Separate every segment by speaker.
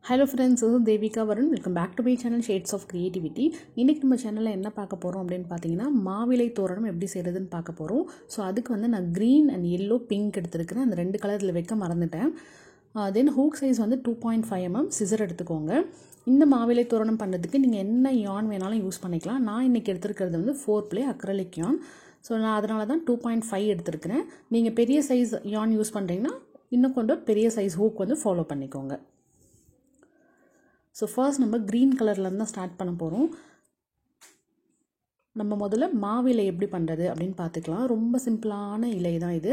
Speaker 1: Hello friends, this is Devika Varun. Welcome back to my channel Shades of Creativity. இன்னைக்கு நம்ம சேனல்ல என்ன பார்க்க போறோம் அப்படினு பாத்தீங்கன்னா மாவிலை தோரணம் எப்படி செய்யறதுன்னு பார்க்க போறோம். சோ அதுக்கு வந்து நான் green and yellow pink எடுத்துர்க்கேன். அந்த ரெண்டு கலர்ல வைக்க மறந்துட்டேன். Then hook size வந்து 2.5 mm scissor எடுத்துக்கோங்க. இந்த மாவிலை தோரணம் பண்றதுக்கு நீங்க என்ன yarn வேணாலும் யூஸ் பண்ணிக்கலாம். நான் இன்னைக்கு எடுத்துர்க்கிறது வந்து 4 ply acrylic yarn. சோ நான் அதனால தான் 2.5 எடுத்துர்க்கேன். நீங்க பெரிய சைஸ் yarn யூஸ் பண்றீங்கன்னா இன்னும் கொஞ்சம் பெரிய சைஸ் hook வந்து ஃபாலோ பண்ணிக்கோங்க. So first நம்ம green கலர்ல இருந்து ஸ்டார்ட் பண்ண போறோம். நம்ம முதல்ல மாவிலை எப்படி பண்றது அப்படினு பார்த்துக்கலாம். ரொம்ப சிம்பிளான இலை தான் இது.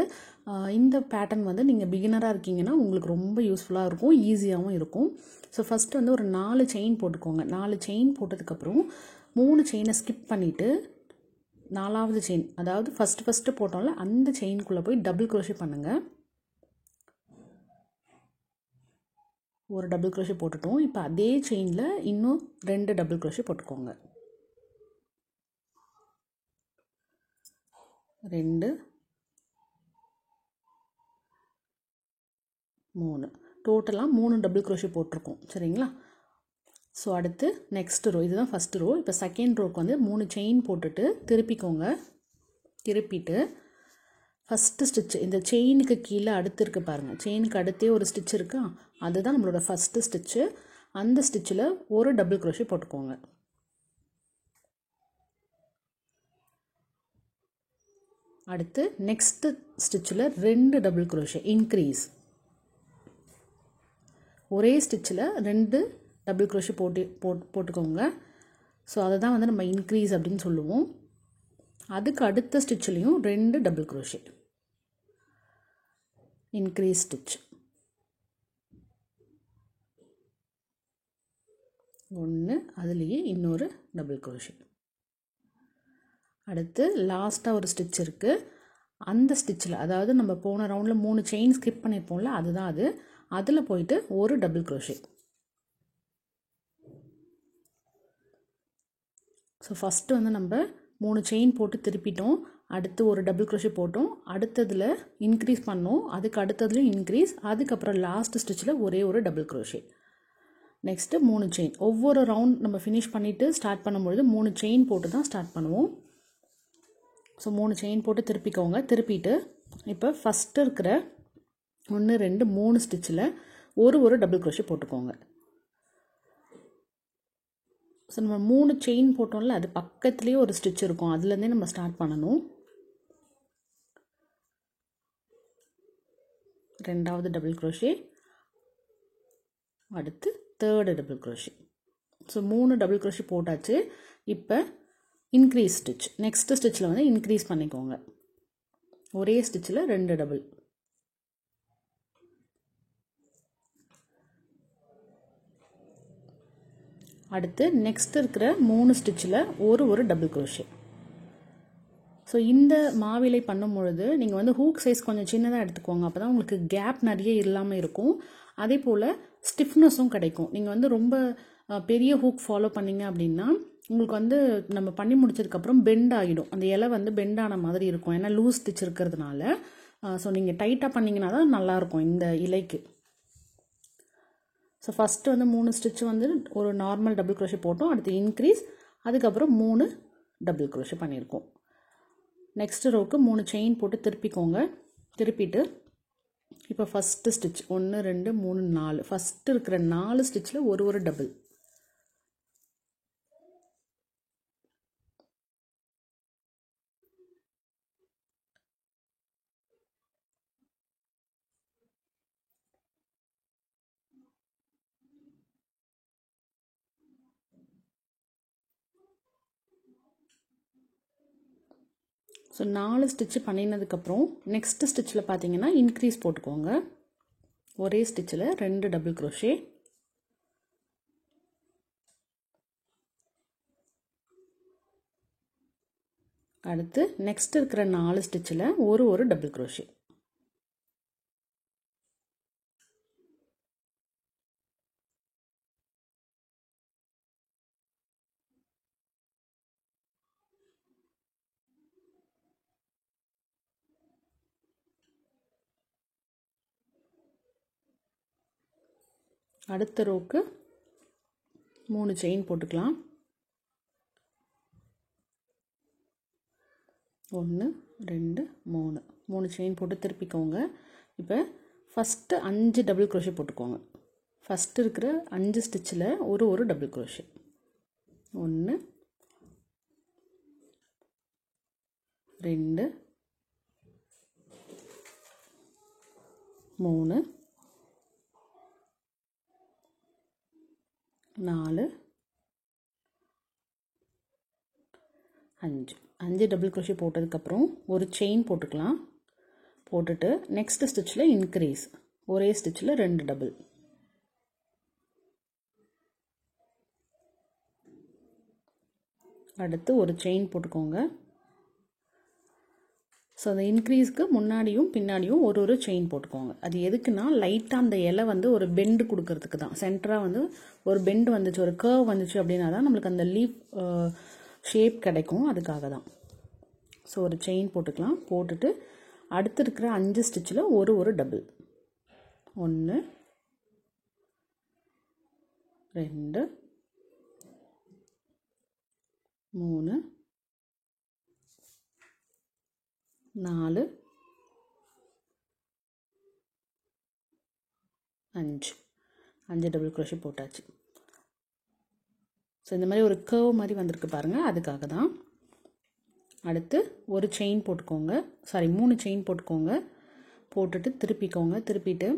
Speaker 1: இந்த பேட்டர்ன் வந்து நீங்க பிகினரா இருக்கீங்கன்னா உங்களுக்கு ரொம்ப யூஸ்ஃபுல்லா இருக்கும், ஈஸியாவும் இருக்கும். சோ ஃபர்ஸ்ட் வந்து ஒரு 4 செயின் போட்டுக்கோங்க. 4 செயின் போட்டதுக்கு அப்புறம் 3 செயினை ஸ்கிப் பண்ணிட்டு நாலாவது செயின், அதாவது ஃபர்ஸ்ட் போட்டோம்ல அந்த செயின்க்குள்ள போய் டபுள் crochet பண்ணுங்க. ஒரு டபுள் crochet போட்டுட்டோம். இப்போ அதே செயின்ல இன்னும் 2 டபுள் crochet போட்டுக்கோங்க. 2 3 டோட்டலா 3 டபுள் crochet போட்டுருக்கோம். சரிங்களா? சோ அடுத்து நெக்ஸ்ட் ரோ, இதுதான் ஃபர்ஸ்ட் ரோ. இப்போ செகண்ட் ரோக்கு வந்து 3 செயின் போட்டுட்டு திருப்பிக்கோங்க. திருப்பிட்டு ஃபர்ஸ்ட் ஸ்டிட்ச், இந்த செயினுக்கு கீழே அடுத்து இருக்கு பாருங்க, செயினுக்கு அடுத்தே ஒரு ஸ்டிட்ச் இருக்கா, அதுதான் நம்மளோட ஃபர்ஸ்ட் ஸ்டிட்ச். அந்த ஸ்டிட்ச்ல ஒரு டபுள் crochet போட்டுக்கோங்க. அடுத்து நெக்ஸ்ட் ஸ்டிட்ச்ல 2 டபுள் crochet இன்க்ரீஸ். ஒரே ஸ்டிட்ச்ல 2 டபுள் crochet போட்டுக்கோங்க. சோ அதை தான் வந்து நம்ம இன்க்ரீஸ் அப்படினு சொல்லுவோம். அதுக்கு அடுத்த ஸ்டிட்ச்லயும் 2 டபுள் crochet. Increase stitch. 1, அதுலயே இன்னொரு டபுள் crochet. அடுத்து லாஸ்டா ஒரு ஸ்டிட்ச் இருக்கு. அந்த ஸ்டிட்ச்ல, அதாவது நம்ம போன ரவுண்ட்ல 3 செயின் ஸ்கிப் பண்ணிருப்போம்ல, அதுதான் அது. அதுல போயிட்டு ஒரு டபுள் crochet. சோ ஃபர்ஸ்ட் வந்து நம்ம 3 செயின் போட்டு திருப்பிட்டோம். அடுத்து ஒரு டபுள் crochet போட்டோம். அடுத்ததுல இன்க்ரீஸ் பண்ணோம். அதுக்கு அடுத்ததுலயும் இன்க்ரீஸ். அதுக்கு அப்புறம் லாஸ்ட் ஸ்டிட்ச்ல ஒரே ஒரு டபுள் crochet. Next 3 chain. ஒவ்வொரு ரவுண்ட் நம்ம finish பண்ணிட்டு ஸ்டார்ட் பண்ணும்போது 3 செயின் போட்டு தான் ஸ்டார்ட் பண்ணுவோம். சோ 3 செயின் போட்டு திருப்பிக்கோங்க. திருப்பிட்டு இப்போ ஃபர்ஸ்ட் இருக்கிற 1 2 3 ஸ்டிட்ச்ல ஒரு டபுள் crochet போட்டுக்கோங்க. சோ நம்ம 3 செயின் போட்டோம்ல, அது பக்கத்துலயே ஒரு ஸ்டிட்ச் இருக்கும், அதுல இருந்தே நம்ம ஸ்டார்ட் பண்ணனும். ரெண்டாவது டபுள் crochet. அடுத்து third double crochet. So 3 double crochet போட்டாச்சு. இப்போ இன்க்ரீஸ் ஸ்டிட்ச். நெக்ஸ்ட் ஸ்டிட்ச்ல வந்து இன்க்ரீஸ் பண்ணிக்கோங்க. ஒரே ஸ்டிட்ச்ல 2 டபுள். அடுத்து நெக்ஸ்ட் இருக்கிற 3 ஸ்டிட்ச்ல ஒரு டபுள் crochet. ஸோ இந்த மாவிலை பண்ணும் பொழுது நீங்கள் வந்து ஹூக் சைஸ் கொஞ்சம் சின்னதாக எடுத்துக்கோங்க. அப்போ தான் உங்களுக்கு கேப் நிறைய இல்லாமல் இருக்கும். அதே போல் ஸ்டிஃப்னஸும் கிடைக்கும். நீங்கள் வந்து ரொம்ப பெரிய ஹூக் ஃபாலோ பண்ணீங்க அப்படின்னா உங்களுக்கு வந்து நம்ம பண்ணி முடிச்சதுக்கப்புறம் பெண்ட் ஆகிடும். அந்த இலை வந்து பெண்ட் ஆன மாதிரி இருக்கும், ஏன்னா லூஸ் ஸ்டிச் இருக்கிறதுனால. ஸோ நீங்கள் டைட்டாக பண்ணிங்கன்னா தான் நல்லாயிருக்கும் இந்த இலைக்கு. ஸோ ஃபஸ்ட்டு வந்து 3 ஸ்டிச் வந்து ஒரு நார்மல் டபுள் crochet போட்டோம். அடுத்து இன்க்ரீஸ். அதுக்கப்புறம் 3 டபுள் crochet பண்ணியிருக்கோம். நெக்ஸ்ட் ரோக்கு 3 செயின் போட்டு திருப்பிக்கோங்க. திருப்பிட்டு இப்போ ஃபர்ஸ்ட் ஸ்டிச் 1 2 3 4, ஃபர்ஸ்ட் இருக்கிற 4 ஸ்டிச்ல ஒரு டபுள். ஸோ 4 ஸ்டிச் பண்ணினதுக்கப்புறம் நெக்ஸ்ட் ஸ்டிச்சில் பார்த்தீங்கன்னா இன்க்ரீஸ் போட்டுக்கோங்க. ஒரே ஸ்டிச்சில் 2 டபுள் crochet. அடுத்து நெக்ஸ்ட் இருக்கிற 4 ஸ்டிச்சில் ஒரு டபுள் crochet. அடுத்த ரோக்கு 3 செயின் போட்டுக்கலாம். 1 2 3 செயின் போட்டு திருப்பிக்கோங்க. இப்போ ஃபஸ்ட்டு 5 டபுள் க்ரோஷே போட்டுக்கோங்க. ஃபஸ்ட்டு இருக்கிற 5 ஸ்டிச்சில் ஒரு டபுள் க்ரோஷே. 1 2 3 4 5 டபுள் க்ரோஷே போட்டதுக்கப்புறம் ஒரு செயின் போட்டுக்கலாம். போட்டுட்டு நெக்ஸ்ட் ஸ்டிச்சில் இன்க்ரீஸ், ஒரே ஸ்டிச்சில் 2 டபுள். அடுத்து ஒரு செயின் போட்டுக்கோங்க. ஸோ அந்த இன்க்ரீஸ்க்கு முன்னாடியும் பின்னாடியும் ஒரு செயின் போட்டுக்கோங்க. அது எதுக்குன்னா லைட்டாக அந்த இலை வந்து ஒரு பெண்டு கொடுக்கறதுக்கு தான். சென்டராக வந்து ஒரு பெண்டு வந்துச்சு, ஒரு கர்வ் வந்துச்சு அப்படின்னா தான் நம்மளுக்கு அந்த லீஃப் ஷேப் கிடைக்கும். அதுக்காக தான். ஸோ ஒரு செயின் போட்டுக்கலாம். போட்டுட்டு அடுத்து இருக்கிற 5 ஸ்டிச்சில் ஒரு டபுள். 1 2 3 4 5 டபுள் க்ரோஷே போட்டாச்சு. ஸோ இந்த மாதிரி ஒரு கர்வ் மாதிரி வந்திருக்கு பாருங்கள், அதுக்காக தான். அடுத்து ஒரு செயின் போட்டுக்கோங்க, 3 செயின் போட்டுக்கோங்க. போட்டுட்டு திருப்பிக்கோங்க. திருப்பிட்டு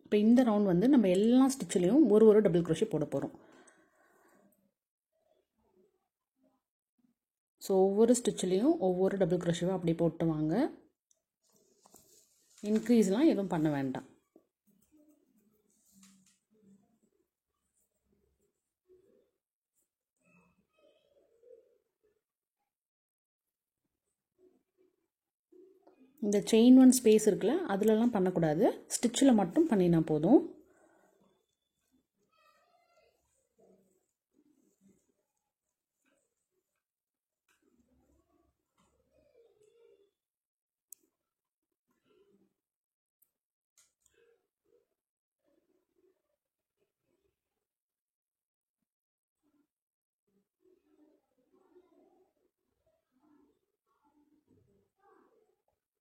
Speaker 1: இப்போ இந்த ரவுண்ட் வந்து நம்ம எல்லா ஸ்டிச்சிலையும் ஒரு டபுள் க்ரோஷே போட போகிறோம். ஸோ ஒவ்வொரு ஸ்டிச்சிலையும் ஒவ்வொரு டபுள் க்ரோஷேவாக அப்படி போட்டு வாங்க. இன்க்ரீஸ்லாம் எதுவும் பண்ண வேண்டாம். இந்த செயின் 1 ஸ்பேஸ் இருக்குல்ல, அதிலலாம் பண்ணக்கூடாது. ஸ்டிச்சில் மட்டும் பண்ணினா போதும்.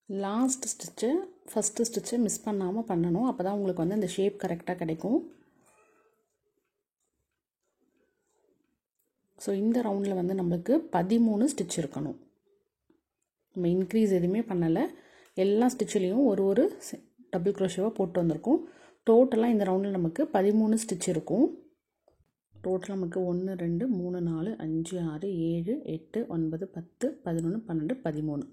Speaker 1: லாஸ்ட் ஸ்டிச்சு ஃபஸ்ட்டு ஸ்டிச்சை மிஸ் பண்ணாமல் பண்ணணும். அப்போ தான் உங்களுக்கு வந்து அந்த ஷேப் கரெக்டாக கிடைக்கும். ஸோ இந்த ரவுண்டில் வந்து நம்மளுக்கு 13 ஸ்டிச் இருக்கணும். நம்ம இன்க்ரீஸ் எதுவுமே பண்ணலை. எல்லா ஸ்டிச்சிலையும் ஒரு டபுள் க்ரோஷேவாக போட்டு வந்திருக்கோம். டோட்டலாக இந்த ரவுண்டில் நமக்கு 13 ஸ்டிச் இருக்கும். டோட்டலாக நமக்கு 1 2 3 4 5 6 7 8 9 10 11 12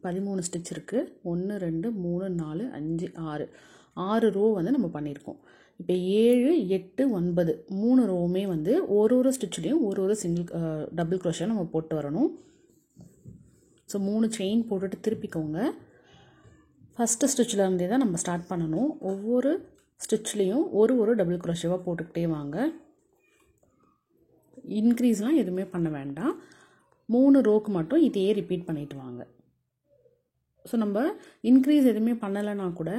Speaker 1: 13 ஸ்டிச் இருக்குது. 1 2 3 4 5 6 ரோ வந்து நம்ம பண்ணியிருக்கோம். இப்போ 7 8 9 3 ரோவுமே வந்து ஒரு ஸ்டிச்லேயும் ஒரு சிங்கிள் டபுள் க்ரோஷே நம்ம போட்டு வரணும். ஸோ 3 செயின் போட்டுட்டு திருப்பிக்கோங்க. ஃபஸ்ட்டு ஸ்டிச்சில் இருந்தே தான் நம்ம ஸ்டார்ட் பண்ணணும். ஒவ்வொரு ஸ்டிச்லேயும் ஒரு டபுள் க்ரோஷேவாக போட்டுக்கிட்டே வாங்க. இன்க்ரீஸ்லாம் எதுவுமே பண்ண வேண்டாம். 3 ரோக்கு மட்டும் இதையே ரிப்பீட் பண்ணிட்டு வாங்க. ஸோ நம்ம இன்க்ரீஸ் எதுவுமே பண்ணலைன்னா கூட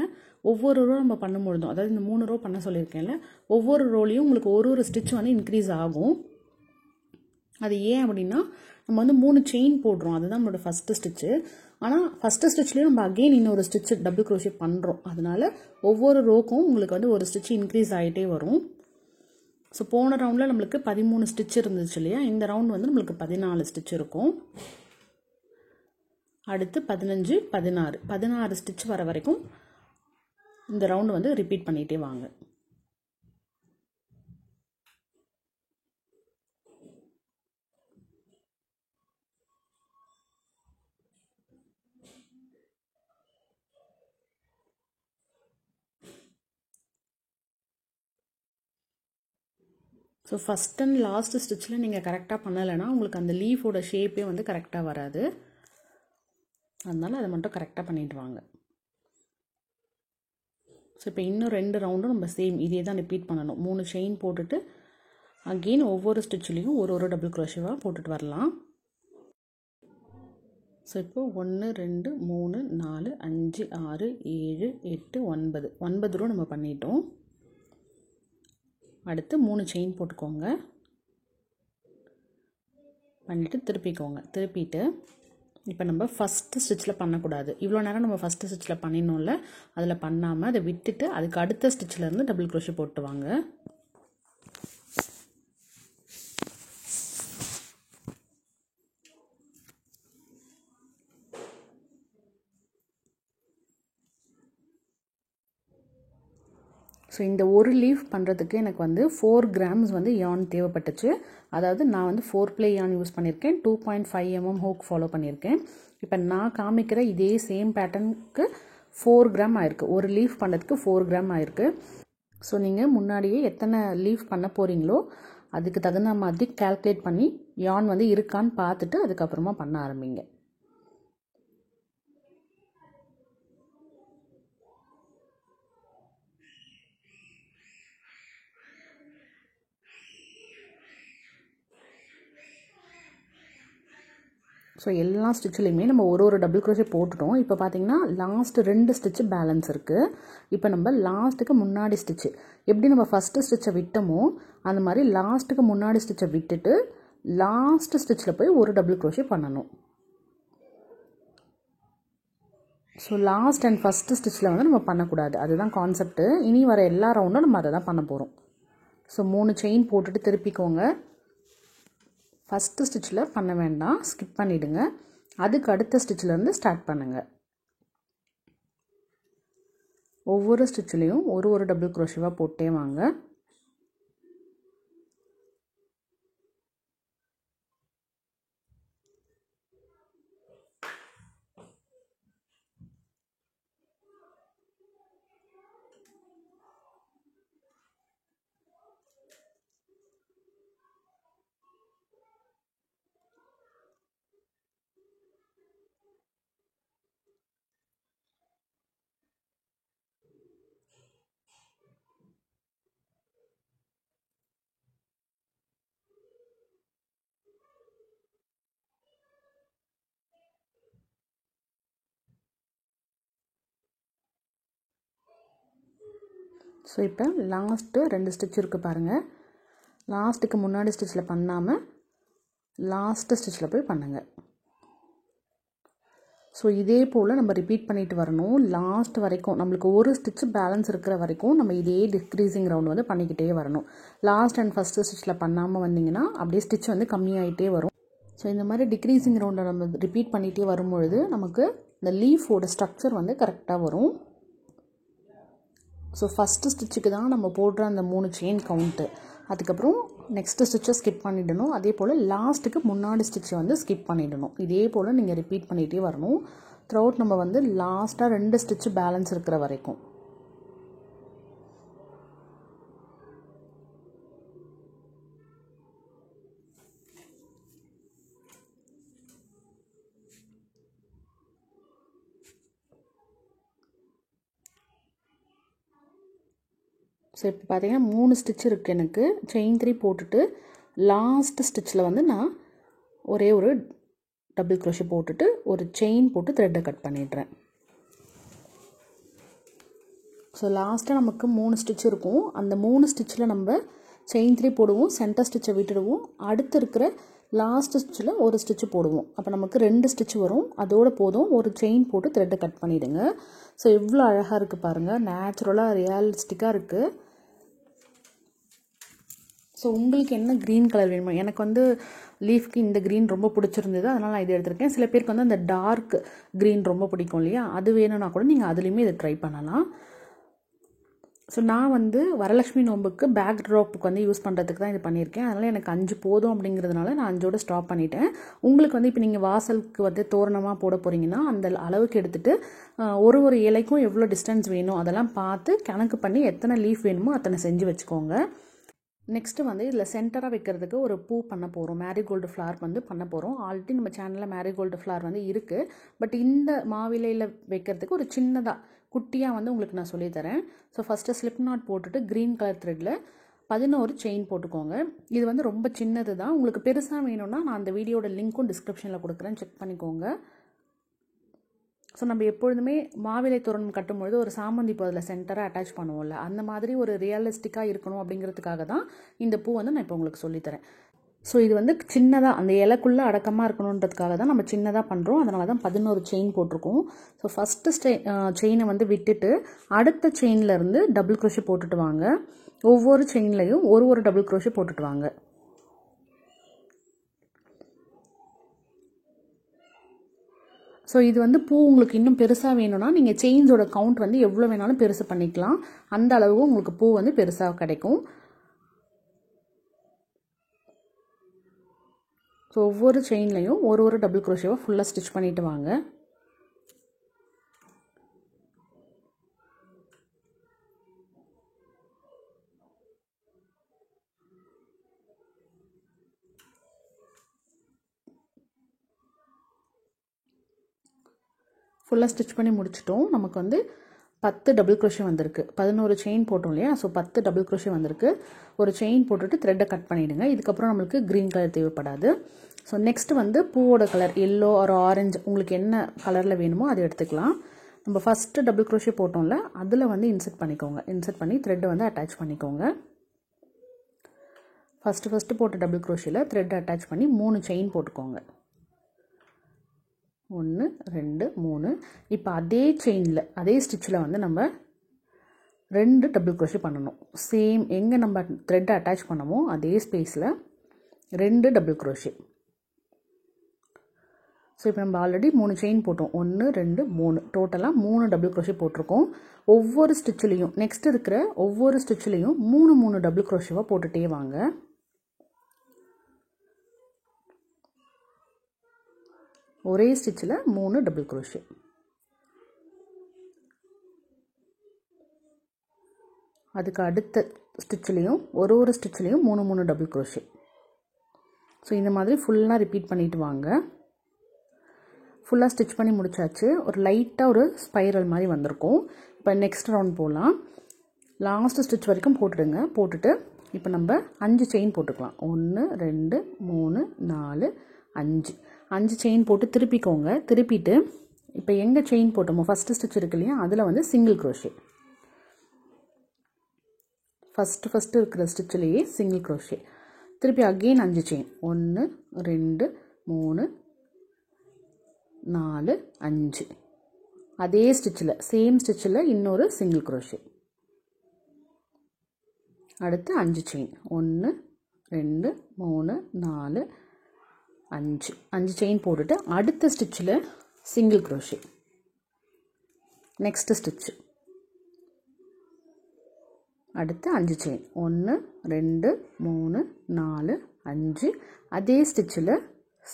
Speaker 1: ஒவ்வொரு ரோ நம்ம பண்ணும்பொழுதும், அதாவது இந்த 3 ரோ பண்ண சொல்லியிருக்கேன்ல, ஒவ்வொரு ரோலையும் உங்களுக்கு ஒரு ஸ்டிச் வந்து இன்க்ரீஸ் ஆகும். அது ஏன் அப்படின்னா நம்ம வந்து 3 செயின் போடுறோம். அதுதான் நம்மளோட ஃபஸ்ட்டு ஸ்டிச்சு. ஆனால் ஃபஸ்ட்டு ஸ்டிச்லேயும் நம்ம அகெயின் இன்னொரு ஸ்டிச்சு டபுள் க்ரோஷே பண்ணுறோம். அதனால ஒவ்வொரு ரோக்கும் உங்களுக்கு வந்து ஒரு ஸ்டிச் இன்க்ரீஸ் ஆகிட்டே வரும். ஸோ போன ரவுண்டில் நம்மளுக்கு 13 ஸ்டிச் இருந்துச்சு இல்லையா, இந்த ரவுண்ட் வந்து நம்மளுக்கு 14 ஸ்டிச் இருக்கும். அடுத்து 15 16 ஸ்டிச் வர வரைக்கும் இந்த ரவுண்டு வந்து ரிப்பீட் பண்ணிகிட்டே வாங்க. ஸோ ஃபஸ்ட் அண்ட் லாஸ்ட் ஸ்டிச்சில் நீங்கள் கரெக்டாக பண்ணலைன்னா உங்களுக்கு அந்த லீஃபோட ஷேப்பே வந்து கரெக்டாக வராது. அதனால் அதை மட்டும் கரெக்டாக பண்ணிட்டு வாங்க. ஸோ இப்போ இன்னும் 2 ரவுண்டும் நம்ம சேம் இதே தான் ரிப்பீட் பண்ணணும். 3 செயின் போட்டுட்டு அகெயின் ஒவ்வொரு ஸ்டிச்சிலையும் ஒரு டபுள் க்ரோஷேவாக போட்டுட்டு வரலாம். ஸோ இப்போ 1 2 3 4 5 6 7 8 9 ரோ நம்ம பண்ணிட்டோம். அடுத்து 3 செயின் போட்டுக்கோங்க. பண்ணிவிட்டு திருப்பிக்கோங்க. திருப்பிட்டு இப்போ நம்ம ஃபஸ்ட்டு ஸ்டிச்சில் பண்ணக்கூடாது. இவ்வளோ நேரம் நம்ம ஃபஸ்ட்டு ஸ்டிச்சில் பண்ணிடணும்ல, அதில் பண்ணாமல் அதை விட்டுட்டு அதுக்கு அடுத்த ஸ்டிச்சிலேருந்து டபுள் க்ரோஷே போட்டு வாங்க. ஸோ இந்த ஒரு லீஃப் பண்ணுறதுக்கு எனக்கு வந்து 4 கிராம்ஸ் வந்து yarn தேவைப்பட்டுச்சு. அதாவது நான் வந்து 4 ப்ளே yarn யூஸ் பண்ணியிருக்கேன். 2.5 mm ஹூக் ஃபாலோ பண்ணியிருக்கேன். இப்போ நான் காமிக்கிற இதே சேம் பேட்டர்னுக்கு 4 கிராம் ஆயிருக்கு. ஒரு லீஃப் பண்ணுறதுக்கு 4 கிராம் ஆயிருக்கு. ஸோ நீங்கள் முன்னாடியே எத்தனை லீஃப் பண்ண போகிறீங்களோ அதுக்கு தகுந்த மாதிரி கால்குலேட் பண்ணி yarn வந்து இருக்கான்னு பார்த்துட்டு அதுக்கப்புறமா பண்ண ஆரம்பிங்க. ஸோ எல்லா ஸ்டிச்சிலையுமே நம்ம ஒரு டபுள் க்ரோஷே போட்டுட்டோம். இப்போ பார்த்தீங்கன்னா லாஸ்ட்டு 2 ஸ்டிச்சு பேலன்ஸ் இருக்குது. இப்போ நம்ம லாஸ்ட்டுக்கு முன்னாடி ஸ்டிச்சு எப்படி நம்ம ஃபஸ்ட்டு ஸ்டிச்சை விட்டோமோ அந்த மாதிரி லாஸ்ட்டுக்கு முன்னாடி ஸ்டிச்சை விட்டுட்டு லாஸ்ட்டு ஸ்டிச்சில் போய் ஒரு டபுள் க்ரோஷே பண்ணணும். ஸோ லாஸ்ட் அண்ட் ஃபஸ்ட்டு ஸ்டிச்சில் வந்து நம்ம பண்ணக்கூடாது. அதுதான் கான்செப்ட்டு. இனி வர எல்லா ரவுண்டும் நம்ம அதை தான் பண்ண போகிறோம். ஸோ 3 செயின் போட்டுட்டு திருப்பிக்கோங்க. ஃபஸ்ட்டு ஸ்டிச்சில் பண்ண வேண்டாம், ஸ்கிப் பண்ணிவிடுங்க. அதுக்கு அடுத்த ஸ்டிச்சிலேருந்து ஸ்டார்ட் பண்ணுங்கள். ஒவ்வொரு ஸ்டிச்சிலையும் ஒரு டபுள் க்ரோஷேவாக போட்டே வாங்க. ஸோ இப்போ லாஸ்ட்டு 2 ஸ்டிச் இருக்குது பாருங்கள். லாஸ்ட்டுக்கு முன்னாடி ஸ்டிச்சில் பண்ணாமல் லாஸ்ட்டு ஸ்டிச்சில் போய் பண்ணுங்கள். ஸோ இதே போல் நம்ம ரிப்பீட் பண்ணிட்டு வரணும் லாஸ்ட் வரைக்கும். நம்மளுக்கு ஒரு ஸ்டிச்சு பேலன்ஸ் இருக்கிற வரைக்கும் நம்ம இதே டிக்ரீசிங் ரவுண்ட் வந்து பண்ணிக்கிட்டே வரணும். லாஸ்ட் அண்ட் ஃபஸ்ட்டு ஸ்டிச்சில் பண்ணாமல் வந்தீங்கன்னா அப்படியே ஸ்டிச் வந்து கம்மியாகிட்டே வரும். ஸோ இந்த மாதிரி டிக்ரீசிங் ரவுண்டை நம்ம ரிப்பீட் பண்ணிகிட்டே வரும்பொழுது நமக்கு இந்த லீஃபோட ஸ்ட்ரக்சர் வந்து கரெக்டாக வரும். ஸோ ஃபஸ்ட்டு ஸ்டிச்சுக்கு தான் நம்ம போடுற அந்த 3 செயின் கவுண்ட்டு. அதுக்கப்புறம் நெக்ஸ்ட்டு ஸ்டிச்சை ஸ்கிப் பண்ணிடணும். அதே போல் லாஸ்ட்டுக்கு முன்னாடி ஸ்டிச்சை வந்து ஸ்கிப் பண்ணிடணும். இதே போல் நீங்கள் ரிப்பீட் பண்ணிகிட்டே வரணும் த்ரூஅவுட். நம்ம வந்து லாஸ்ட்டாக 2 ஸ்டிச்சு பேலன்ஸ் இருக்கிற வரைக்கும். ஸோ இப்போ பார்த்தீங்கன்னா 3 ஸ்டிச் இருக்குது எனக்கு. செயின் 3 போட்டுட்டு லாஸ்ட் ஸ்டிச்சில் வந்து நான் ஒரு டபுள் க்ரோஷே போட்டுட்டு ஒரு செயின் போட்டு த்ரெட்டை கட் பண்ணிடுறேன். ஸோ லாஸ்ட்டாக நமக்கு 3 ஸ்டிச் இருக்கும். அந்த 3 ஸ்டிச்சில் நம்ம செயின் 3 போடுவோம், சென்டர் ஸ்டிச்சை விட்டுடுவோம், அடுத்து இருக்கிற லாஸ்ட் ஸ்டிச்சில் ஒரு ஸ்டிச்சு போடுவோம். அப்போ நமக்கு 2 ஸ்டிச் வரும். அதோடு போதும் ஒரு செயின் போட்டு த்ரெட்டை கட் பண்ணிவிடுங்க. ஸோ எவ்வளோ அழகாக இருக்குது பாருங்கள், நேச்சுரலாக ரியலிஸ்டிக்காக இருக்குது. ஸோ உங்களுக்கு என்ன க்ரீன் கலர் வேணுமோ, எனக்கு வந்து லீஃப்க்கு இந்த க்ரீன் ரொம்ப பிடிச்சிருந்தது, அதனால் நான் இது எடுத்திருக்கேன். சில பேருக்கு வந்து அந்த டார்க் க்ரீன் ரொம்ப பிடிக்கும் இல்லையா, அது வேணும்னா கூட நீங்கள் அதுலேயுமே இதை ட்ரை பண்ணலாம். ஸோ நான் வந்து வரலட்சுமி நோம்புக்கு பேக் ட்ராப்புக்கு வந்து யூஸ் பண்ணுறதுக்கு தான் இது பண்ணியிருக்கேன். அதனால் எனக்கு 5 போதும் அப்படிங்கிறதுனால நான் 5ஓட ஸ்டாப் பண்ணிட்டேன். உங்களுக்கு வந்து இப்போ நீங்கள் வாசலுக்கு வந்து தோரணமாக போட போகிறீங்கன்னா அந்த அளவுக்கு எடுத்துகிட்டு ஒரு இலைக்கும் எவ்வளோ டிஸ்டன்ஸ் வேணும் அதெல்லாம் பார்த்து கணக்கு பண்ணி எத்தனை லீஃப் வேணுமோ அத்தனை செஞ்சு வச்சுக்கோங்க. நெக்ஸ்ட்டு வந்து இதில் சென்டராக வைக்கிறதுக்கு ஒரு பூ பண்ண போகிறோம். மேரிகோல்டு ஃப்ளார் வந்து பண்ண போகிறோம். ஆல்ரெடி நம்ம சேனலில் மேரிகோல்டு ஃப்ளார் வந்து இருக்குது. பட் இந்த மாவிலையில் வைக்கிறதுக்கு ஒரு சின்னதாக குட்டியாக வந்து உங்களுக்கு நான் சொல்லித்தரேன். ஸோ ஃபஸ்ட்டு ஸ்லிப் நாட் போட்டுட்டு க்ரீன் கலர் த்ரெட்டில் 11 செயின் போட்டுக்கோங்க. இது வந்து ரொம்ப சின்னது தான். உங்களுக்கு பெருசாக வேணும்னா நான் அந்த வீடியோட லிங்க்கும் டிஸ்கிரிப்ஷனில் கொடுக்குறேன், செக் பண்ணிக்கோங்க. ஸோ நம்ம எப்பொழுதுமே மாவிலை தோரணம் கட்டும்பொழுது ஒரு சாமந்தி பூ அதில் சென்டராக அட்டாச் பண்ணுவோம்ல, அந்த மாதிரி ஒரு ரியலிஸ்டிக்காக இருக்கணும் அப்படிங்கிறதுக்காக தான் இந்த பூ வந்து நான் இப்போ உங்களுக்கு சொல்லித்தரேன். ஸோ இது வந்து சின்னதாக அந்த இலைக்குள்ளே அடக்கமாக இருக்கணுன்றதுக்காக தான் நம்ம சின்னதாக பண்ணுறோம். அதனால தான் 11 செயின் போட்டிருக்கோம். ஸோ ஃபஸ்ட்டு செயினை வந்து விட்டுட்டு அடுத்த செயின்லேருந்து டபுள் க்ரோஷே போட்டுட்டு வாங்க. ஒவ்வொரு செயின்லையும் ஒரு டபுள் க்ரோஷே போட்டுட்டு வாங்க. ஸோ இது வந்து பூ உங்களுக்கு இன்னும் பெருசாக வேணும்னா நீங்கள் செயின்ஸோட கவுண்ட் வந்து எவ்வளோ வேணாலும் பெருசு பண்ணிக்கலாம். அந்த அளவு உங்களுக்கு பூ வந்து பெருசாக கிடைக்கும். ஸோ ஒவ்வொரு செயின்லையும் ஒரு டபுள் க்ரோஷேவை ஃபுல்லாக ஸ்டிச் பண்ணிட்டு வாங்க. ஃபுல்லாக ஸ்டிச் பண்ணி முடிச்சிட்டோம். நமக்கு வந்து 10 டபுள் க்ரோஷே வந்திருக்கு. 11 செயின் போட்டோம் இல்லையா, ஸோ 10 டபுள் க்ரோஷே வந்திருக்கு. ஒரு செயின் போட்டுட்டு த்ரெட்டை கட் பண்ணிவிடுங்க. இதுக்கப்புறம் நம்மளுக்கு க்ரீன் கலர் தேவைப்படாது. ஸோ நெக்ஸ்ட் வந்து பூவோட கலர் எல்லோ ஒரு ஆரஞ்சு உங்களுக்கு என்ன கலரில் வேணுமோ அதை எடுத்துக்கலாம். நம்ம ஃபஸ்ட்டு டபுள் க்ரோஷே போட்டோம்ல, அதில் வந்து இன்செர்ட் பண்ணிக்கோங்க. இன்செர்ட் பண்ணி த்ரெட்டை வந்து அட்டாச் பண்ணிக்கோங்க. ஃபஸ்ட்டு போட்ட டபுள் க்ரோஷேல த்ரெட்டை அட்டாச் பண்ணி 3 செயின் போட்டுக்கோங்க. 1 2 3. இப்போ அதே செயினில் அதே ஸ்டிச்சில் வந்து நம்ம 2 டபுள் க்ரோஷே பண்ணணும். சேம் எங்கே நம்ம த்ரெட்டை அட்டாச் பண்ணமோ அதே ஸ்பேஸில் 2 டபுள் க்ரோஷே. ஸோ இப்போ நம்ம ஆல்ரெடி 3 செயின் போட்டோம். 1 2 3 டோட்டலாக 3 டபுள் க்ரோஷே போட்டிருக்கோம். ஒவ்வொரு ஸ்டிச்சிலையும் நெக்ஸ்ட் இருக்கிற ஒவ்வொரு ஸ்டிச்சிலையும் 3 டபுள் க்ரோஷேவாக போட்டுகிட்டே வாங்க. ஒரே ஸ்டிச்சில் 3 டபுள் க்ரோஷே. அதுக்கு அடுத்த ஸ்டிச்சிலையும் ஒரு ஸ்டிச்சிலையும் 3 டபுள் க்ரோஷே. ஸோ இந்த மாதிரி ஃபுல்லாக ரிப்பீட் பண்ணிட்டு வாங்க. ஃபுல்லாக ஸ்டிச் பண்ணி முடிச்சாச்சு. ஒரு லைட்டாக ஒரு ஸ்பைரல் மாதிரி வந்திருக்கும். இப்போ நெக்ஸ்ட் ரவுண்ட் போகலாம். லாஸ்ட் ஸ்டிச் வரைக்கும் போட்டுடுங்க. போட்டுட்டு இப்போ நம்ம 5 செயின் போட்டுக்கலாம். 1 2 3 4 5 செயின் போட்டு திருப்பிக்கோங்க. திருப்பிட்டு இப்போ எங்கே செயின் போட்டோமோ ஃபஸ்ட்டு ஸ்டிச் இருக்கு இல்லையா, அதில் வந்து சிங்கிள் க்ரோஷே. ஃபஸ்ட்டு இருக்கிற ஸ்டிச்சிலேயே சிங்கிள் க்ரோஷே. திருப்பி அகெயின் 5 செயின். 1 2 3 4 5. அதே ஸ்டிச்சில் சேம் ஸ்டிச்சில் இன்னொரு சிங்கிள் க்ரோஷே. அடுத்து 5 செயின். 1 2 3 4 5 செயின் போட்டுட்டு அடுத்த ஸ்டிச்சில் சிங்கிள் க்ரோஷே. நெக்ஸ்ட் ஸ்டிச்சு அடுத்து 5 செயின். 1 2 3 4 5. அதே ஸ்டிச்சில்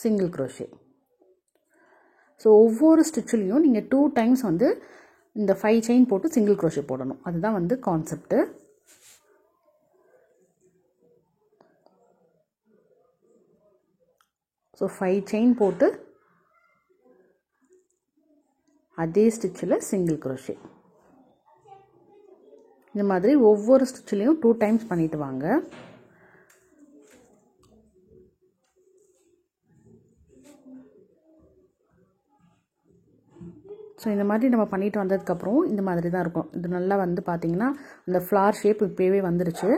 Speaker 1: சிங்கிள் க்ரோஷே. ஸோ ஒவ்வொரு ஸ்டிச்சிலையும் நீங்கள் 2 டைம்ஸ் வந்து இந்த 5 செயின் போட்டு சிங்கிள் க்ரோஷே போடணும். அதுதான் வந்து கான்செப்ட்டு. ஸோ 5 செயின் போட்டு அதே ஸ்டிச்சில் சிங்கிள் க்ரோஷே. இந்த மாதிரி ஒவ்வொரு ஸ்டிச்சிலையும் 2 டைம்ஸ் பண்ணிட்டு வாங்க. ஸோ இந்த மாதிரி நம்ம பண்ணிட்டு வந்ததுக்கப்புறம் இந்த மாதிரி தான் இருக்கும். இது நல்லா வந்து பார்த்திங்கன்னா இந்த ஃப்ளார் ஷேப் இப்போவே வந்துருச்சு.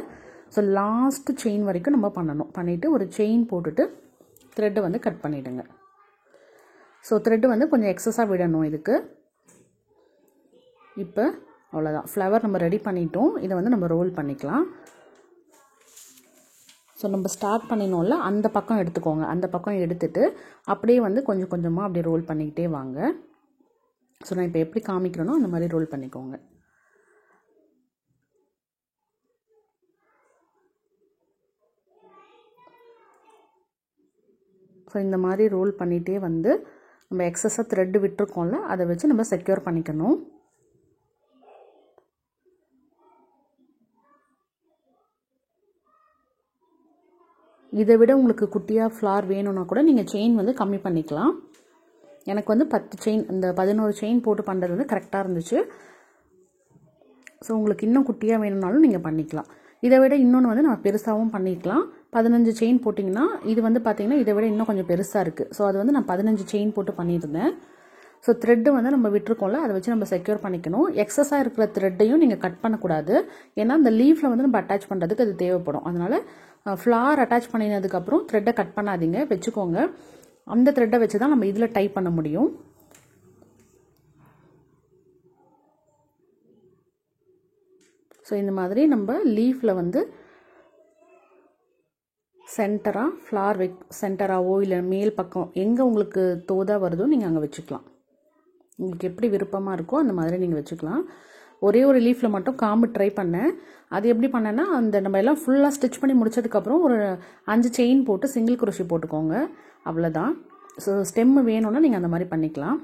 Speaker 1: ஸோ லாஸ்ட் செயின் வரைக்கும் நம்ம பண்ணணும். பண்ணிவிட்டு ஒரு செயின் போட்டுட்டு த்ரெட்டை வந்து கட் பண்ணிவிடுங்க. ஸோ த்ரெட்டு வந்து கொஞ்சம் எக்ஸஸாக விடணும் இதுக்கு. இப்போ அவ்வளோதான், ஃப்ளவர் நம்ம ரெடி பண்ணிட்டோம். இதை வந்து நம்ம ரோல் பண்ணிக்கலாம். ஸோ நம்ம ஸ்டார்ட் பண்ணினோம்ல அந்த பக்கம் எடுத்துக்கோங்க. அந்த பக்கம் எடுத்துகிட்டு அப்படியே வந்து கொஞ்சம் கொஞ்சமாக அப்படியே ரோல் பண்ணிக்கிட்டே வாங்க. ஸோ நான் இப்போ எப்படி காமிக்கிறேனோ அந்த மாதிரி ரோல் பண்ணிக்கோங்க. ஸோ இந்த மாதிரி ரோல் பண்ணிகிட்டே வந்து நம்ம எக்ஸஸாக த்ரெட்டு விட்டுருக்கோம்ல அதை வச்சு நம்ம செக்யூர் பண்ணிக்கணும். இதை விட உங்களுக்கு குட்டியாக ஃப்ளார் வேணும்னா கூட நீங்கள் செயின் வந்து கம்மி பண்ணிக்கலாம். எனக்கு வந்து 10 செயின் இந்த 11 செயின் போட்டு பண்ணுறது வந்து கரெக்டாக இருந்துச்சு. ஸோ உங்களுக்கு இன்னும் குட்டியாக வேணும்னாலும் நீங்கள் பண்ணிக்கலாம். இதை விட இன்னொன்று வந்து நம்ம பெருசாகவும் பண்ணிக்கலாம். 15 செயின் போட்டிங்கன்னா இது வந்து பார்த்திங்கன்னா இதை விட இன்னும் கொஞ்சம் பெருசாக இருக்குது. ஸோ அது வந்து நான் 15 செயின் போட்டு பண்ணியிருந்தேன். ஸோ த்ரெட்டு வந்து நம்ம விட்டுருக்கோம்ல, அதை வச்சு நம்ம செக்யூர் பண்ணிக்கணும். எக்ஸஸாக இருக்கிற த்ரெட்டையும் நீங்கள் கட் பண்ணக்கூடாது. ஏன்னா அந்த லீஃபில் வந்து நம்ம அட்டாச் பண்ணுறதுக்கு அது தேவைப்படும். அதனால் ஃப்ளார் அட்டாச் பண்ணினதுக்கப்புறம் த்ரெட்டை கட் பண்ணாதீங்க, வச்சுக்கோங்க. அந்த த்ரெட்டை வச்சு தான் நம்ம இதில் டைப் பண்ண முடியும். ஸோ இந்த மாதிரி நம்ம லீஃபில் வந்து சென்டராக ஃப்ளார் சென்டராகவோ இல்லை மேல் பக்கம் எங்கே உங்களுக்கு தோதாக வருதோ நீங்கள் அங்கே வச்சுக்கலாம். உங்களுக்கு எப்படி விருப்பமாக இருக்கோ அந்த மாதிரி நீங்கள் வச்சுக்கலாம். ஒரே ஒரு லீஃபில் மட்டும் காம்பு ட்ரை பண்ணேன். அது எப்படி பண்ணேன்னா, அந்த நம்ம எல்லாம் ஃபுல்லாக ஸ்டிச் பண்ணி முடிச்சதுக்கப்புறம் ஒரு 5 செயின் போட்டு சிங்கிள் குரோஷி போட்டுக்கோங்க, அவ்வளோதான். ஸோ ஸ்டெம்மு வேணும்னா நீங்கள் அந்த மாதிரி பண்ணிக்கலாம்.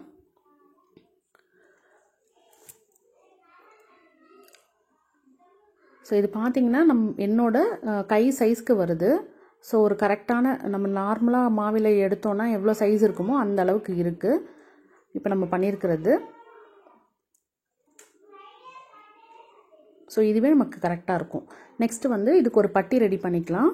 Speaker 1: ஸோ இது பார்த்திங்கன்னா என்னோட கை சைஸ்க்கு வருது. ஸோ ஒரு கரெக்டான நம்ம நார்மலாக மாவிலை எடுத்தோன்னா எவ்வளோ சைஸ் இருக்குமோ அந்த அளவுக்கு இருக்குது இப்போ நம்ம பண்ணியிருக்கிறது. ஸோ இதுவே நமக்கு கரெக்டாக இருக்கும். நெக்ஸ்ட்டு வந்து இதுக்கு ஒரு பட்டி ரெடி பண்ணிக்கலாம்.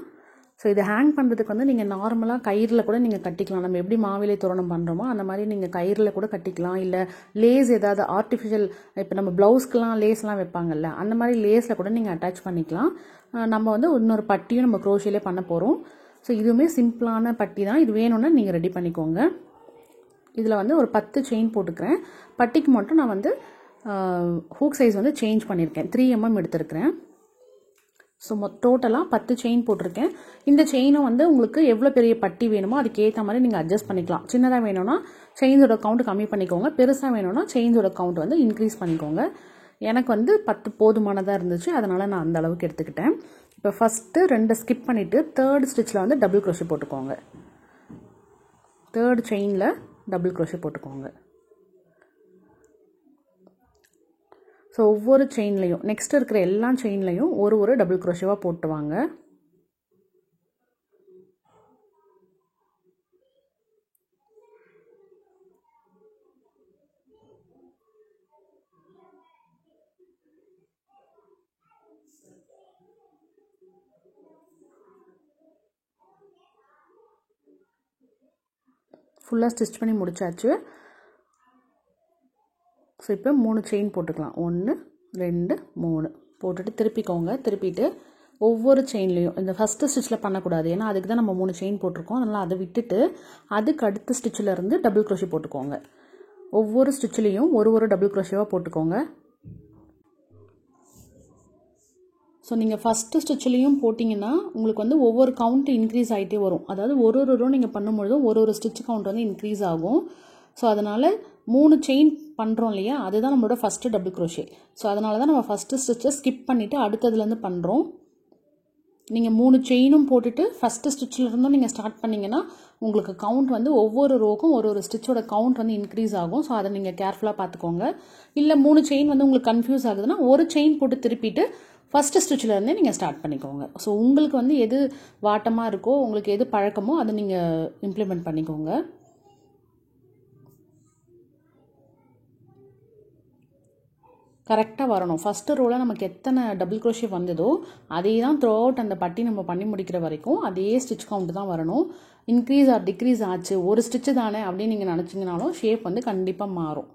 Speaker 1: ஸோ இதை ஹேங் பண்ணுறதுக்கு வந்து நீங்கள் நார்மலாக கயிறில் கூட நீங்கள் கட்டிக்கலாம். நம்ம எப்படி மாவிலை தோரணம் பண்ணுறோமோ அந்த மாதிரி நீங்கள் கயிறில் கூட கட்டிக்கலாம். இல்லை லேஸ் ஏதாவது ஆர்டிஃபிஷியல், இப்போ நம்ம ப்ளவுஸ்க்கெலாம் லேஸ்லாம் வைப்பாங்கல்ல, அந்த மாதிரி லேஸில் கூட நீங்கள் அட்டாச் பண்ணிக்கலாம். நம்ம வந்து இன்னொரு பட்டியும் நம்ம குரோஷியிலே பண்ண போகிறோம். ஸோ இதுவுமே சிம்பிளான பட்டி தான். இது வேணும்னா நீங்கள் ரெடி பண்ணிக்கோங்க. இதில் வந்து ஒரு 10 செயின் போட்டுக்கிறேன். பட்டிக்கு மட்டும் நான் வந்து ஹூக் சைஸ் வந்து சேஞ்ச் பண்ணியிருக்கேன், 3 mm எடுத்துருக்கிறேன். ஸோ டோட்டலாக 10 செயின் போட்டிருக்கேன். இந்த செயினும் வந்து உங்களுக்கு எவ்வளோ பெரிய பட்டி வேணுமோ அதுக்கு ஏற்ற மாதிரி நீங்கள் அட்ஜஸ்ட் பண்ணிக்கலாம். சின்னதாக வேணும்னா செயின்ஸோட கவுண்ட் கம்மி பண்ணிக்கோங்க, பெருசாக வேணும்னா செயின்ஸோட கவுண்ட் வந்து இன்க்ரீஸ் பண்ணிக்கோங்க. எனக்கு வந்து 10 போதுமானதாக இருந்துச்சு, அதனால் நான் அந்த அளவுக்கு எடுத்துக்கிட்டேன். இப்போ ஃபஸ்ட்டு 2 ஸ்கிப் பண்ணிவிட்டு 3rd ஸ்டிச்சில் வந்து டபுள் க்ரோஷே போட்டுக்கோங்க. 3rd செயினில் டபுள் க்ரோஷே போட்டுக்கோங்க. ஸோ ஒவ்வொரு செயின்லையும் நெக்ஸ்ட் இருக்கிற எல்லா செயின்லையும் ஒரு டபுள் க்ரோஷேவாக போட்டு வாங்க. ஃபுல்லாக ஸ்டிச் பண்ணி முடிச்சாச்சு. ஸோ இப்போ 3 செயின் போட்டுக்கலாம். 1 2 3 போட்டுட்டு திருப்பிக்கோங்க. திருப்பிட்டு ஒவ்வொரு செயின்லேயும் இந்த ஃபஸ்ட்டு ஸ்டிச்சில் பண்ணக்கூடாது, ஏன்னா அதுக்கு தான் நம்ம 3 செயின் போட்டிருக்கோம். அதனால் அதை விட்டுட்டு அதுக்கு அடுத்த ஸ்டிச்சில் இருந்து டபுள் க்ரோஷே போட்டுக்கோங்க. ஒவ்வொரு ஸ்டிச்சிலையும் ஒரு டபுள் க்ரோஷேவாக போட்டுக்கோங்க. ஸோ நீங்கள் ஃபஸ்ட்டு ஸ்டிச்சிலையும் போட்டிங்கன்னா உங்களுக்கு வந்து ஒவ்வொரு கவுண்ட் இன்க்ரீஸ் ஆகிட்டே வரும். அதாவது ஒரு ரோ நீங்கள் பண்ணும்பொழுதும் ஒரு ஸ்டிச் கவுண்ட் வந்து இன்க்ரீஸ் ஆகும். ஸோ அதனால் 3 செயின் பண்ணுறோம் இல்லையா, அதுதான் நம்மளோட ஃபஸ்ட்டு டபுள் க்ரோஷே. ஸோ அதனால தான் நம்ம ஃபஸ்ட்டு ஸ்டிச்சை ஸ்கிப் பண்ணிவிட்டு அடுத்ததுலேருந்து பண்ணுறோம். நீங்கள் 3 செயினும் போட்டுட்டு ஃபஸ்ட்டு ஸ்டிச்சிலேருந்தும் நீங்கள் ஸ்டார்ட் பண்ணிங்கன்னா உங்களுக்கு கவுண்ட் வந்து ஒவ்வொரு ரோக்கும் ஒரு ஸ்டிச்சோட கவுண்ட் வந்து இன்க்ரீஸ் ஆகும். ஸோ அதை நீங்கள் கேர்ஃபுல்லாக பார்த்துக்கோங்க. இல்லை 3 செயின் வந்து உங்களுக்கு கன்ஃபியூஸ் ஆகுதுன்னா ஒரு செயின் போட்டு திருப்பிட்டு ஃபஸ்ட்டு ஸ்டிச்சிலேருந்தே நீங்கள் ஸ்டார்ட் பண்ணிக்கோங்க. ஸோ உங்களுக்கு வந்து எது வாட்டமாக இருக்கோ, உங்களுக்கு எது பழக்கமோ அதை நீங்கள் இம்ப்ளிமெண்ட் பண்ணிக்கோங்க. கரெக்டாக வரணும். ஃபஸ்ட்டு ரோவில் நமக்கு எத்தனை டபுள் க்ரோஷே வந்ததோ அதே தான் த்ரூ அவுட் அந்த பட்டி நம்ம பண்ணி முடிக்கிற வரைக்கும் அதே ஸ்டிச் கவுண்ட் தான் வரணும். இன்க்ரீஸ் ஆர் டிக்ரீஸ் ஆச்சு, ஒரு ஸ்டிச்சு தானே அப்படின்னு நீங்கள் நினச்சிங்கனாலும் ஷேப் வந்து கண்டிப்பாக மாறும்.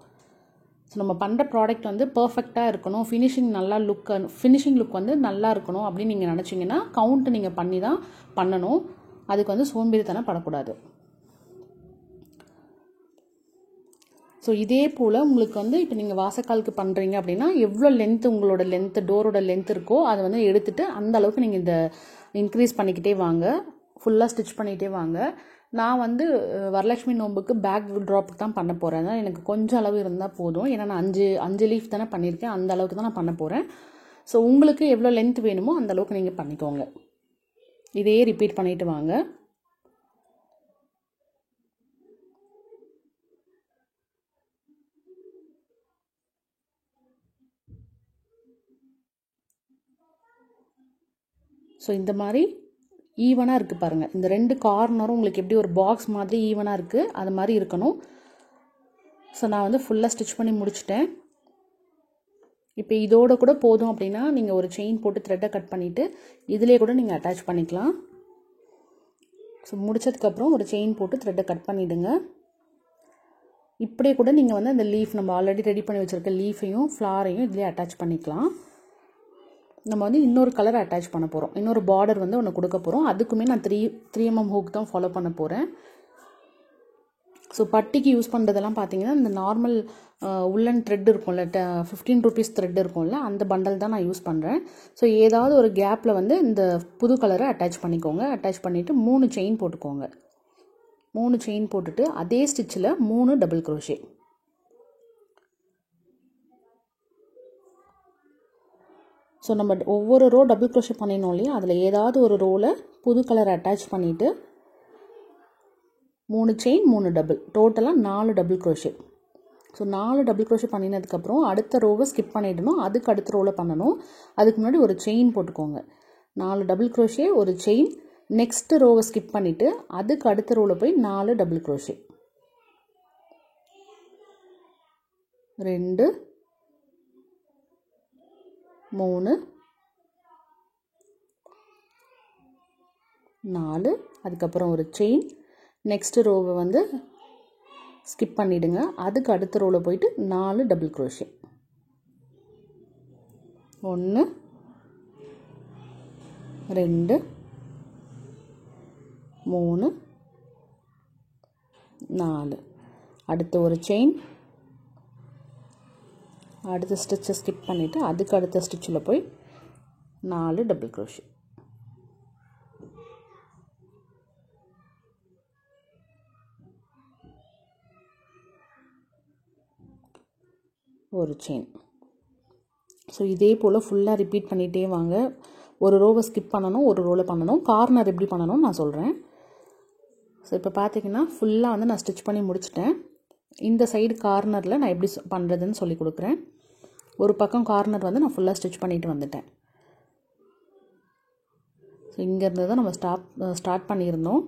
Speaker 1: ஸோ நம்ம பண்ணுற ப்ராடக்ட் வந்து பர்ஃபெக்டாக இருக்கணும், ஃபினிஷிங் லுக் வந்து நல்லா இருக்கணும் அப்படின்னு நீங்கள் நினச்சிங்கன்னா கவுண்ட்டு நீங்கள் பண்ணி தான் பண்ணணும். அதுக்கு வந்து சோம்பேறித்தனம் படக்கூடாது. ஸோ இதே போல் உங்களுக்கு வந்து இப்போ நீங்கள் வாசக்காலுக்கு பண்ணுறீங்க அப்படின்னா எவ்வளோ லென்த்து உங்களோட லென்த்து டோரோட லென்த் இருக்கோ அதை வந்து எடுத்துகிட்டு அந்த அளவுக்கு நீங்கள் இந்த இன்க்ரீஸ் பண்ணிக்கிட்டே வாங்க, ஃபுல்லாக ஸ்டிச் பண்ணிகிட்டே வாங்க. நான் வந்து வரலட்சுமி நோம்புக்கு பேக் ட்ராப்புக்கு தான் பண்ண போகிறேன். அதனால் எனக்கு கொஞ்சம் அளவு இருந்தால் போதும், ஏன்னா நான் 5 லீஃப் தானே பண்ணியிருக்கேன், அந்த அளவுக்கு தான் நான் பண்ண போகிறேன். ஸோ உங்களுக்கு எவ்வளோ லென்த் வேணுமோ அந்த அளவுக்கு நீங்கள் பண்ணிக்கோங்க. இதையே ரிப்பீட் பண்ணிவிட்டு வாங்க. ஸோ இந்த மாதிரி ஈவனாக இருக்குது பாருங்கள். இந்த 2 கார்னரும் உங்களுக்கு எப்படி ஒரு பாக்ஸ் மாதிரி ஈவனாக இருக்குது, அது மாதிரி இருக்கணும். ஸோ நான் வந்து ஃபுல்லாக ஸ்டிச் பண்ணி முடிச்சிட்டேன். இப்போ இதோட கூட போதும் அப்படின்னா நீங்கள் ஒரு செயின் போட்டு த்ரெட்டை கட் பண்ணிவிட்டு இதிலே கூட நீங்கள் அட்டாச் பண்ணிக்கலாம். ஸோ முடிச்சதுக்கப்புறம் ஒரு செயின் போட்டு த்ரெட்டை கட் பண்ணிவிடுங்க. இப்படியே கூட நீங்கள் வந்து அந்த லீஃப் நம்ம ஆல்ரெடி ரெடி பண்ணி வச்சுருக்க லீஃபையும் ஃப்ளாரையும் இதிலே அட்டாச் பண்ணிக்கலாம். நம்ம வந்து இன்னொரு கலர் அட்டாச் பண்ண போகிறோம், இன்னொரு பார்டர் வந்து ஒன்று கொடுக்க போகிறோம். அதுக்குமே நான் 3 mm ஹூக் தான் ஃபாலோ பண்ண போகிறேன். ஸோ பட்டிக்கு யூஸ் பண்ணுறதெல்லாம் பார்த்தீங்கன்னா இந்த நார்மல் உள்ளன் த்ரெட் இருக்கும்ல, 15 rupees த்ரெட் இருக்கும்ல, அந்த பண்டல் தான் நான் யூஸ் பண்ணுறேன். ஸோ ஏதாவது ஒரு கேப்பில் வந்து இந்த புது கலரை அட்டாச் பண்ணிக்கோங்க. அட்டாச் பண்ணிவிட்டு 3 செயின் போட்டுக்கோங்க. 3 செயின் போட்டுட்டு அதே ஸ்டிச்சில் 3 டபுள் க்ரோஷே. ஸோ நம்ம ஒவ்வொரு ரோ டபுள் க்ரோஷே பண்ணிடணும் இல்லையா, அதில் ஏதாவது ஒரு ரோவில் புது கலரை அட்டாச் பண்ணிவிட்டு 3 செயின் 3 டபுள், டோட்டலாக 4 double crochet. So 4 double crochet பண்ணினதுக்கப்புறம் அடுத்த ரோவை ஸ்கிப் பண்ணிடணும், அதுக்கு அடுத்த ரோவில் பண்ணணும். அதுக்கு முன்னாடி ஒரு செயின் போட்டுக்கோங்க. 4 டபுள் க்ரோஷே, ஒரு செயின், நெக்ஸ்ட்டு ரோவை ஸ்கிப் பண்ணிவிட்டு அதுக்கு அடுத்த ரோவில் போய் 4 டபுள் க்ரோஷே. 2 3 4, அதுக்கப்புறம் ஒரு செயின், நெக்ஸ்ட் ரோவை வந்து ஸ்கிப் பண்ணிவிடுங்க, அதுக்கு அடுத்த ரோவில் போயிட்டு 4 டபுள் க்ரோஷே. 1 2 3 4, அடுத்து ஒரு செயின், அடுத்த ஸ்டிச்சை ஸ்கிப் பண்ணிவிட்டு அதுக்கு அடுத்த ஸ்டிச்சில் போய் 4 டபுள் க்ரோஷே. ஒரு செயின். ஸோ இதே போல் ஃபுல்லாக ரிப்பீட் பண்ணிகிட்டே வாங்க. ஒரு ரோவை ஸ்கிப் பண்ணணும், ஒரு ரோவில் பண்ணணும். கார்னர் எப்படி பண்ணணும்னு நான் சொல்கிறேன். ஸோ இப்போ பார்த்தீங்கன்னா ஃபுல்லாக வந்து நான் ஸ்டிச் பண்ணி முடிச்சிட்டேன். இந்த சைடு கார்னரில் நான் எப்படி பண்ணுறதுன்னு சொல்லி கொடுக்குறேன். ஒரு பக்கம் கார்னர் வந்து நான் ஃபுல்லாக ஸ்டிச் பண்ணிட்டு வந்துட்டேன். ஸோ இங்கேருந்து தான் நம்ம ஸ்டார்ட் பண்ணியிருந்தோம்.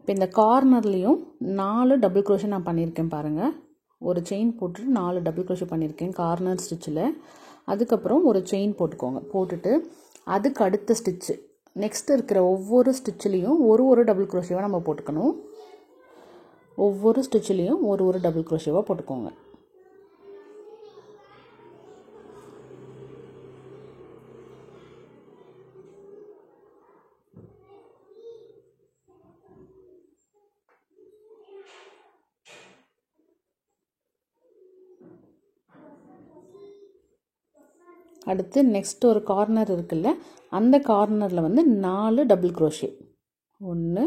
Speaker 1: இப்போ இந்த கார்னர்லேயும் 4 டபுள் க்ரோஷே நான் பண்ணியிருக்கேன் பாருங்கள். ஒரு செயின் போட்டுட்டு 4 டபுள் க்ரோஷே பண்ணியிருக்கேன் கார்னர் ஸ்டிச்சில். அதுக்கப்புறம் ஒரு செயின் போட்டுக்கோங்க. போட்டுட்டு அதுக்கு அடுத்த ஸ்டிச்சு நெக்ஸ்ட் இருக்கிற ஒவ்வொரு ஸ்டிச்சிலையும் ஒரு டபுள் க்ரோஷேவாக நம்ம போட்டுக்கணும். ஒவ்வொரு ஸ்டிச்சிலையும் ஒரு டபுள் க்ரோஷேவாக போட்டுக்கோங்க. அடுத்து நெக்ஸ்ட் ஒரு கார்னர் இருக்குல்ல, அந்த கார்னரில் வந்து 4 டபுள் க்ரோஷே. 1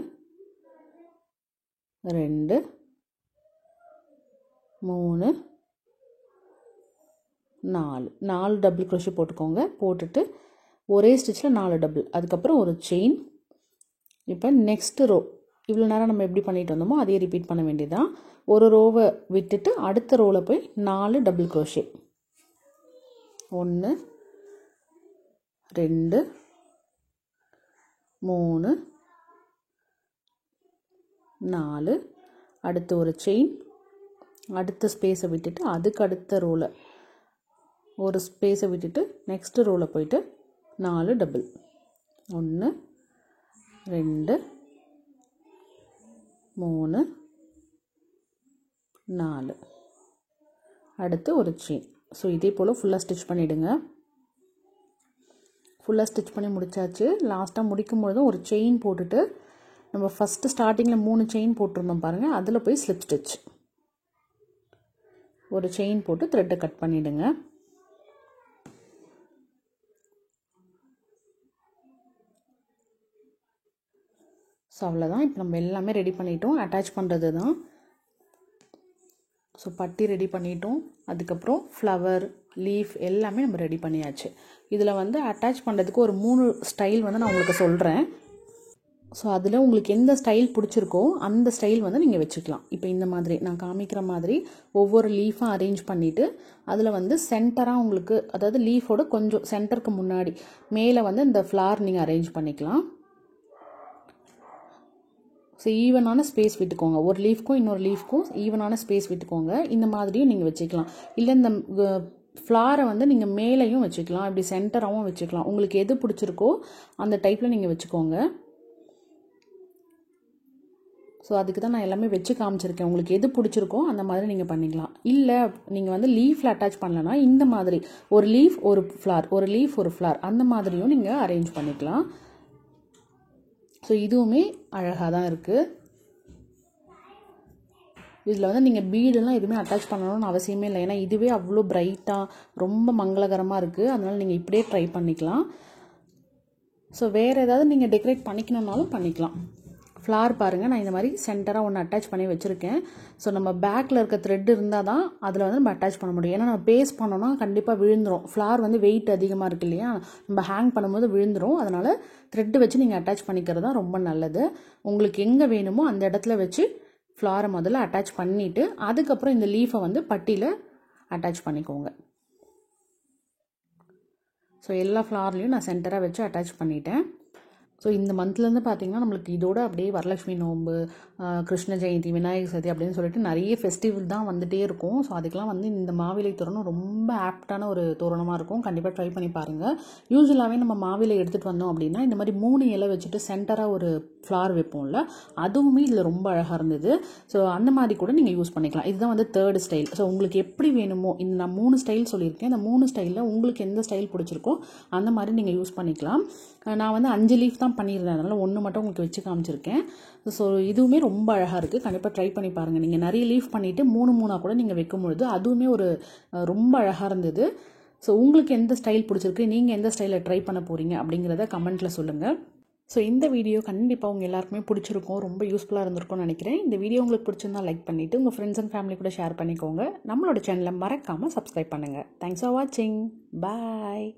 Speaker 1: 2 3 4 டபுள் க்ரோஷே போட்டுக்கோங்க. போட்டுட்டு ஒரே ஸ்டிச்சில் 4 டபுள், அதுக்கப்புறம் ஒரு செயின். இப்போ நெக்ஸ்ட் ரோ இவ்வளோ நேரம் நம்ம எப்படி பண்ணிட்டு வந்தோமோ அதே ரிப்பீட் பண்ண வேண்டியதான். ஒரு ரோவை விட்டுட்டு அடுத்த ரோவில் போய் 4 டபுள் க்ரோஷே. 1 2 3 4, அடுத்து ஒரு செயின், அடுத்த ஸ்பேஸை விட்டுட்டு அதுக்கு அடுத்த ரோவில் ஒரு ஸ்பேஸை விட்டுட்டு நெக்ஸ்ட் ரோவில் போயிட்டு 4 டபுள். 1 2 3 4, அடுத்து ஒரு செயின். ஸோ இதே போல் ஃபுல்லாக ஸ்டிச் பண்ணிவிடுங்க. ஃபுல்லாக ஸ்டிச் பண்ணி முடிச்சாச்சு. லாஸ்ட்டாக முடிக்கும்பொழுதும் ஒரு செயின் போட்டுட்டு நம்ம ஃபஸ்ட்டு ஸ்டார்டிங்கில் 3 செயின் போட்டிருந்தோம் பாருங்கள், அதில் போய் ஸ்லிப் ஸ்டிச் ஒரு செயின் போட்டு த்ரெட்டை கட் பண்ணிவிடுங்க. ஸோ அவ்வளோதான். இப்போ நம்ம எல்லாமே ரெடி பண்ணிட்டோம். அட்டாச் பண்ணுறது தான். ஸோ பட்டி ரெடி பண்ணிட்டோம். அதுக்கப்புறம் ஃப்ளவர், லீஃப் எல்லாமே நம்ம ரெடி பண்ணியாச்சு. இதில் வந்து அட்டாச் பண்ணுறதுக்கு ஒரு 3 ஸ்டைல் வந்து நான் உங்களுக்கு சொல்கிறேன். ஸோ அதில் உங்களுக்கு எந்த ஸ்டைல் பிடிச்சிருக்கோ அந்த ஸ்டைல் வந்து நீங்கள் வச்சுக்கலாம். இப்போ இந்த மாதிரி நான் காமிக்கிற மாதிரி ஒவ்வொரு லீஃபாக அரேஞ்ச் பண்ணிவிட்டு அதில் வந்து சென்டராக உங்களுக்கு, அதாவது லீஃபோட கொஞ்சம் சென்டருக்கு முன்னாடி மேலே வந்து இந்த ஃப்ளார் நீங்கள் அரேஞ்ச் பண்ணிக்கலாம். ஸோ ஈவனான ஸ்பேஸ் விட்டுக்கோங்க. ஒரு லீஃப்க்கும் இன்னொரு லீஃப்க்கும் ஈவனான ஸ்பேஸ் விட்டுக்கோங்க. இந்த மாதிரியும் நீங்கள் வச்சுக்கலாம். இல்லை இந்த ஃப்ளாரை வந்து நீங்கள் மேலேயும் வச்சுக்கலாம், இப்படி சென்டராகவும் வச்சுக்கலாம். உங்களுக்கு எது பிடிச்சிருக்கோ அந்த டைப்பில் நீங்கள் வச்சுக்கோங்க. ஸோ அதுக்கு தான் நான் எல்லாமே வச்சு காமிச்சிருக்கேன். உங்களுக்கு எது பிடிச்சிருக்கோ அந்த மாதிரி நீங்கள் பண்ணிக்கலாம். இல்லை நீங்கள் வந்து லீஃபில் அட்டாச் பண்ணலன்னா இந்த மாதிரி ஒரு லீஃப் ஒரு ஃப்ளார், ஒரு லீஃப் ஒரு ஃப்ளார் அந்த மாதிரியும் நீங்கள் அரேஞ்ச் பண்ணிக்கலாம். ஸோ இதுவுமே அழகாக தான் இருக்குது. இதில் வந்து நீங்கள் பீடெல்லாம் எதுவுமே அட்டாச் பண்ணணும்னு அவசியமே இல்லை. ஏன்னா இதுவே அவ்வளோ பிரைட்டாக ரொம்ப மங்களகரமாக இருக்குது. அதனால் நீங்கள் இப்படியே ட்ரை பண்ணிக்கலாம். ஸோ வேறு ஏதாவது நீங்கள் டெக்கரேட் பண்ணிக்கணுன்னாலும் பண்ணிக்கலாம். ஃப்ளார் பாருங்கள், நான் இந்த மாதிரி சென்டராக ஒன்று அட்டாச் பண்ணி வச்சுருக்கேன். ஸோ நம்ம பேக்கில் இருக்க த்ரெட் இருந்தால் தான் அதில் வந்து நம்ம அட்டாச் பண்ண முடியும். ஏன்னா நம்ம பேஸ்ட் பண்ணோன்னா கண்டிப்பாக விழுந்துடும். ஃப்ளார் வந்து வெயிட் அதிகமாக இருக்குது இல்லையா, நம்ம ஹேங் பண்ணும்போது விழுந்துடும். அதனால் த்ரெட்டு வச்சு நீங்கள் அட்டாச் பண்ணிக்கிறது தான் ரொம்ப நல்லது. உங்களுக்கு எங்கே வேணுமோ அந்த இடத்துல வச்சு ஃப்ளாரை முதல்ல அட்டாச் பண்ணிவிட்டு அதுக்கப்புறம் இந்த லீஃபை வந்து பட்டியில் அட்டாச் பண்ணிக்கோங்க. ஸோ எல்லா ஃப்ளார்லேயும் நான் சென்டராக வச்சு அட்டாச் பண்ணிட்டேன். ஸோ இந்த மந்த்லேருந்து பார்த்திங்கன்னா நம்மளுக்கு இதோட அப்படியே வரலட்சுமி நோன்பு, கிருஷ்ண ஜெயந்தி, விநாயகர் சதுர்த்தி அப்படின்னு சொல்லிட்டு நிறைய ஃபெஸ்டிவல் தான் வந்துகிட்டே இருக்கும். ஸோ அதுக்கெலாம் வந்து இந்த மாவிலை தோரணம் ரொம்ப ஆப்டான ஒரு தோரணமாக இருக்கும். கண்டிப்பாக ட்ரை பண்ணி பாருங்கள். யூஸ்வலாகவே நம்ம மாவிலை எடுத்துகிட்டு வந்தோம் அப்படின்னா இந்த மாதிரி 3 இலை வச்சுட்டு சென்டராக ஒரு ஃப்ளார் வைப்போம்ல, அதுவுமே இதில் ரொம்ப அழகாக இருந்தது. ஸோ அந்த மாதிரி கூட நீங்கள் யூஸ் பண்ணிக்கலாம். இதுதான் வந்து 3rd ஸ்டைல். ஸோ உங்களுக்கு எப்படி வேணுமோ, இந்த நான் 3 ஸ்டைல் சொல்லியிருக்கேன். இந்த 3 ஸ்டைலில் உங்களுக்கு எந்த ஸ்டைல் பிடிச்சிருக்கோ அந்த மாதிரி நீங்கள் யூஸ் பண்ணிக்கலாம். நான் வந்து 5 லீஃப் தான் பண்ணியிருந்தேன், அதனால் 1 மட்டும் உங்களுக்கு வச்சு காமிச்சிருக்கேன். ஸோ இதுவுமே ரொம்ப அழகாக இருக்குது. கண்டிப்பாக ட்ரை பண்ணி பாருங்கள். நீங்கள் நிறைய லீஃப் பண்ணிவிட்டு 3 கூட நீங்கள் வைக்கும்பொழுது அதுவுமே ஒரு ரொம்ப அழகாக இருந்தது. ஸோ உங்களுக்கு எந்த ஸ்டைல் பிடிச்சிருக்கு, நீங்கள் எந்த ஸ்டைலில் ட்ரை பண்ண போகிறீங்க அப்படிங்கிறத கமெண்ட்டில் சொல்லுங்கள். ஸோ இந்த வீடியோ கண்டிப்பாக உங்கள் எல்லாருக்குமே பிடிச்சிருக்கும், ரொம்ப யூஸ்ஃபுல்லாக இருந்திருக்கும்னு நினைக்கிறேன். இந்த வீடியோ உங்களுக்கு பிடிச்சிருந்தா லைக் பண்ணிவிட்டு உங்கள் ஃப்ரெண்ட்ஸ் அண்ட் ஃபேமிலி கூட ஷேர் பண்ணிக்கோங்க. நம்மளோட சேனலை மறக்காமல் சப்ஸ்கிரைப் பண்ணுங்கள். தேங்க்ஸ் ஃபார் வாட்சிங். பாய்.